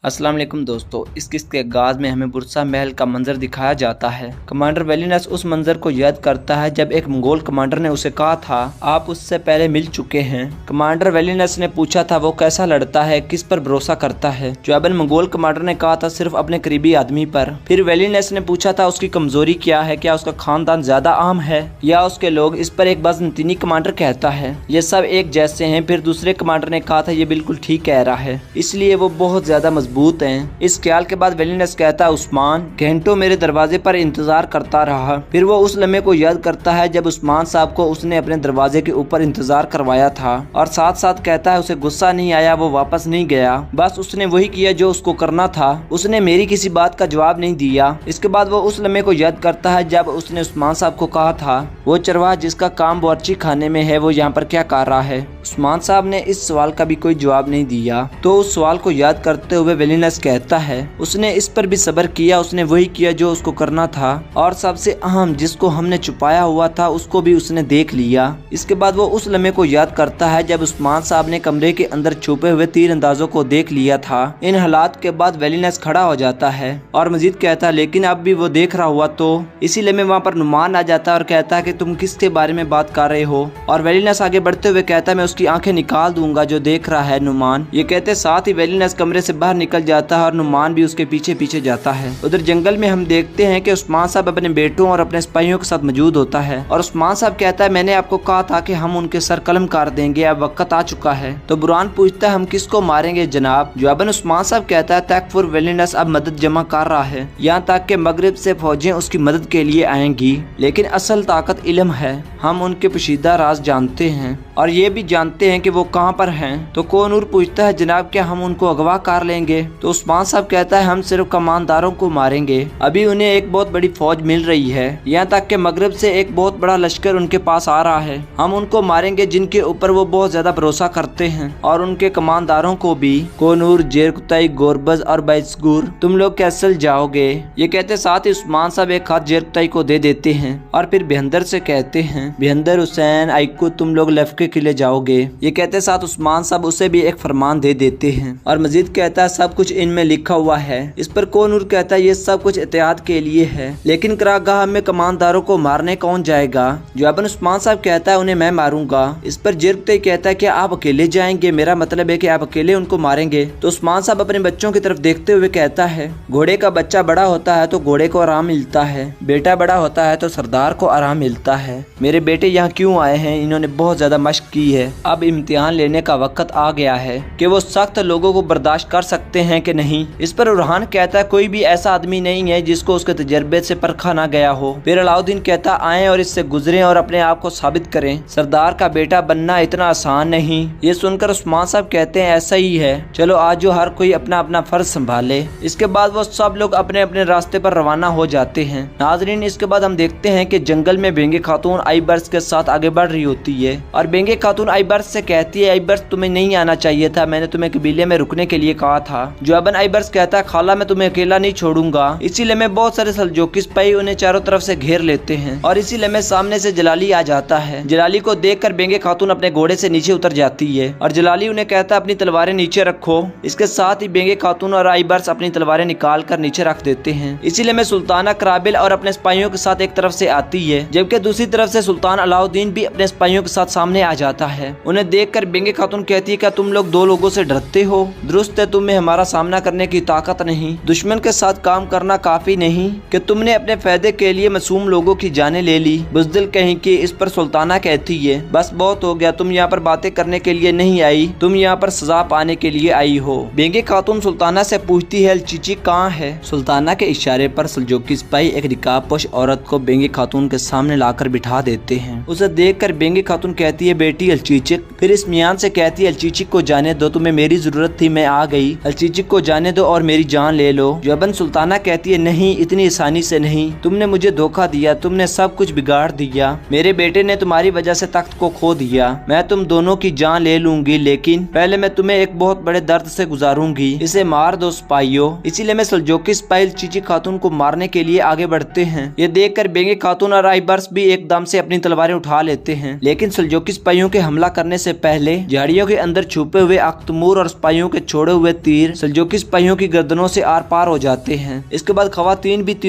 अस्सलाम वालेकुम दोस्तों, इस किस्त के आगाज़ में हमें बुरसा महल का मंजर दिखाया जाता है। कमांडर वेलिनस उस मंजर को याद करता है जब एक मंगोल कमांडर ने उसे कहा था आप उससे पहले मिल चुके हैं। कमांडर वेलिनस ने पूछा था वो कैसा लड़ता है, किस पर भरोसा करता है। जवाबन मंगोल कमांडर ने कहा था सिर्फ अपने करीबी आदमी पर। फिर वेलिनस ने पूछा था उसकी कमजोरी क्या है, क्या उसका खानदान ज्यादा आम है या उसके लोग। इस पर एक बज़नतीनी कमांडर कहता है ये सब एक जैसे हैं। फिर दूसरे कमांडर ने कहा था ये बिल्कुल ठीक कह रहा है, इसलिए वो बहुत ज्यादा मजबूत हैं। इस ख्याल के बाद वेलिनस कहता है उस्मान घंटों मेरे दरवाजे पर इंतजार करता रहा। फिर वो उस लम्हे को याद करता है जब उस्मान साहब को उसने अपने दरवाजे के ऊपर इंतजार करवाया था, और साथ साथ कहता है उसे गुस्सा नहीं आया, वो वापस नहीं गया, बस उसने वही किया जो उसको करना था, उसने मेरी किसी बात का जवाब नहीं दिया। इसके बाद वो उस लम्हे को याद करता है जब उसने उस्मान साहब को कहा था वो चरवाहा जिसका काम बावर्ची खाने में है वो यहाँ पर क्या कर रहा है। उस्मान साहब ने इस सवाल का भी कोई जवाब नहीं दिया। तो उस सवाल को याद करते हुए वेलिनस कहता है उसने इस पर भी सब्र किया, उसने वही किया जो उसको करना था, और सबसे अहम जिसको हमने छुपाया हुआ था उसको भी उसने देख लिया। इसके बाद वो उस लम्हे को याद करता है जब उस्मान साहब ने कमरे के अंदर छुपे हुए तीर अंदाजों को देख लिया था। इन हालात के बाद वेलिनस खड़ा हो जाता है और मजीद कहता है लेकिन अब भी वो देख रहा हुआ तो। इसी लम्हे वहाँ पर नुमान आ जाता है और कहता है कि तुम किसके बारे में बात कर रहे हो, और वेलिनस आगे बढ़ते हुए कहता है मैं उसकी आंखें निकाल दूंगा जो देख रहा है नुमान। ये कहते साथ ही वेलिनस कमरे से बाहर निकल जाता है और नुमान भी उसके पीछे पीछे जाता है। उधर जंगल में हम देखते हैं कि उस्मान साहब अपने बेटों और अपने सिपाहियों के साथ मौजूद होता है, और उस्मान साहब कहता है मैंने आपको कहा था कि हम उनके सर कलम कर देंगे, अब वक्त आ चुका है। तो बुरहान पूछता है हम किसको मारेंगे जनाब। जवाबन उस्मान साहब कहता है तकफुर वेलिनस अब मदद जमा कर रहा है, यहाँ तक कि मगरिब से फौजें उसकी मदद के लिए आएंगी, लेकिन असल ताकत इल्म है। हम उनके पोशीदा राज जानते हैं और ये भी जानते हैं कि वो कहाँ पर हैं। तो कोनूर पूछता है जनाब क्या हम उनको अगवा कर लेंगे। तो उस्मान साहब कहता है हम सिर्फ कमानदारों को मारेंगे, अभी उन्हें एक बहुत बड़ी फौज मिल रही है, यहाँ तक कि मगरिब से एक बहुत बड़ा लश्कर उनके पास आ रहा है। हम उनको मारेंगे जिनके ऊपर वो बहुत ज्यादा भरोसा करते हैं, और उनके कमानदारों को भी। कोनूर, जेरकुताई, गोरबज और बैसगुर तुम लोग कैसल जाओगे। ये कहते साथ ही उस्मान साहब एक हाथ जेरकुताई को दे देते हैं और फिर बेहंदर से कहते हैं बेहंदर, हुसैन, आइकू तुम लोग लफ्के के लिए जाओगे। ये कहते साथ उस्मान साहब उसे भी एक फरमान दे देते हैं और मजीद कहता है सब कुछ इनमें लिखा हुआ है। इस पर कोनूर कहता है ये सब कुछ एहतियात के लिए है, लेकिन करागाह में कमानदारों को मारने कौन जाएगा। जवाबन उस्मान साहब कहता है उन्हें मैं मारूंगा। इस पर जेरकुताई कहता है कि आप अकेले जाएंगे, मेरा मतलब है कि आप अकेले उनको मारेंगे। तो उस्मान साहब अपने बच्चों की तरफ देखते हुए कहता है घोड़े का बच्चा बड़ा होता है तो घोड़े को आराम मिलता है, बेटा बड़ा होता है तो सरदार को आराम मिलता है। मेरे बेटे यहाँ क्यों आए हैं, इन्होंने बहुत ज्यादा मशक की है, अब इम्तिहान लेने का वक्त आ गया है कि वो सख्त लोगों को बर्दाश्त कर सकते हैं कि नहीं। इस पर उरहान कहता है कोई भी ऐसा आदमी नहीं है जिसको उसके तजर्बे से परखा ना गया हो। फिर अलाउद्दीन कहता आए और इससे गुजरें और अपने आप को साबित करें, सरदार का बेटा बनना इतना आसान नहीं। ये सुनकर उस्मान साहब कहते हैं ऐसा ही है, चलो आज जो हर कोई अपना अपना फर्ज संभाले। इसके बाद वो सब लोग अपने अपने रास्ते पर रवाना हो जाते हैं। नाजरीन इसके बाद हम देखते हैं कि जंगल में बेंगे खातून आईबर्स के साथ आगे बढ़ रही होती है, और बेंगे खातून आईबर्स से कहती है आईबर्स तुम्हें नहीं आना चाहिए था, मैंने तुम्हें कबीले में रुकने के लिए कहा था। जवाबन आईबर्स कहता है खाला मैं तुम्हें अकेला नहीं छोड़ूंगा। इसी लम्हे बहुत सारे सल्जूकी सिपाही उन्हें चारों तरफ से घेर लेते हैं, और इसी लम्हे सामने से जलाली आ जाता है। जलाली को देखकर बेंगे खातून अपने घोड़े से नीचे उतर जाती है, और जलाली उन्हें कहता है अपनी तलवारें नीचे रखो। इसके साथ ही बेंगे खातून और आईबर्स अपनी तलवारें निकाल कर नीचे रख देते हैं। इसी लम्हे सुल्ताना कराबिल और अपने सिपाहियों के साथ एक तरफ से आती है, जबकि दूसरी तरफ से सुल्तान अलाउद्दीन भी अपने सिपाहियों के साथ सामने आ जाता है। उन्हें देखकर बेंगे खातून कहती है क्या तुम लोग दो लोगों से डरते हो, दुरुस्त है तुम्हें हमारा सामना करने की ताकत नहीं, दुश्मन के साथ काम करना काफी नहीं कि तुमने अपने फायदे के लिए मासूम लोगों की जानें ले ली, बुज़दिल कहीं की। इस पर सुल्ताना कहती है बस बहुत हो गया, तुम यहाँ पर बातें करने के लिए नहीं आई, तुम यहाँ पर सजा पाने के लिए आई हो। बेंगे खातून सुल्ताना से पूछती है अलचीची कहाँ है। सुल्ताना के इशारे पर सल्जूकी सिपाही एक निकाबपोश औरत को बेंगे खातून के सामने लाकर बिठा देते हैं। उसे देखकर बेंगे खातून कहती है बेटी अलचीचिक। फिर इस मियान से कहती है अलचीचिक को जाने दो, तुम्हें मेरी जरूरत थी, मैं आ गई, अलचीचिक को जाने दो और मेरी जान ले लो। जवाबन सुल्ताना कहती है नहीं, इतनी आसानी से नहीं, तुमने मुझे धोखा दिया, तुमने सब कुछ बिगाड़ दिया, मेरे बेटे ने तुम्हारी वजह से तख्त को खो दिया, मैं तुम दोनों की जान ले लूंगी, लेकिन पहले मैं तुम्हें एक बहुत बड़े दर्द से गुजारूंगी, इसे मार दो सिपाहियों। इसीलिए मैं सल्जूकी सिपाही अलचीची खातून को मारने के लिए आगे बढ़ते हैं। ये देखकर बेंगे खातून और आईबर्स भी एकदम से अपनी तलवारें उठा लेते हैं, लेकिन सल्जूकी सिपाहियों के हमला करने से पहले झाड़ियों के अंदर छुपे हुए अख्तमूर और सिपाहियों के छोड़े हुए तीर सल्जूकी सिपाहियों की गर्दनों से आर पार हो जाते हैं। इसके बाद खवातीन भी तीरों